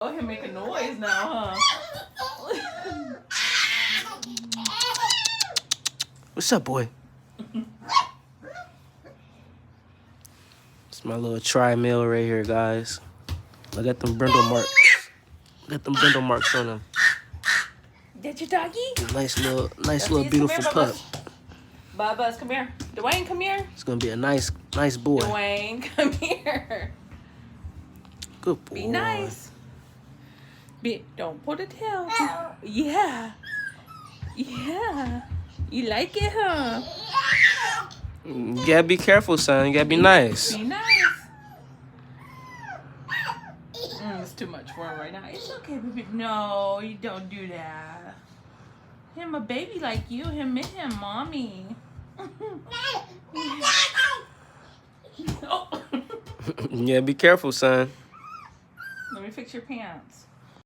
Oh, he'll make a noise now, huh? What's up, boy? It's my little tri-meal right here, guys. I got them brindle marks. Got them brindle marks on them. That your doggy? Nice little, Come beautiful here, pup. Bubba's, come here. Dwayne, come here. It's gonna be a nice boy. Dwayne, come here. Good boy. Be nice. Don't pull the tail. Yeah. Yeah. You like it, huh? You gotta be careful, son. You gotta be nice. Be nice. It's too much for him right now. It's okay, baby. No, you don't do that. Him a baby like you. Him, mommy. Oh. You gotta be careful, son. Let me fix your pants.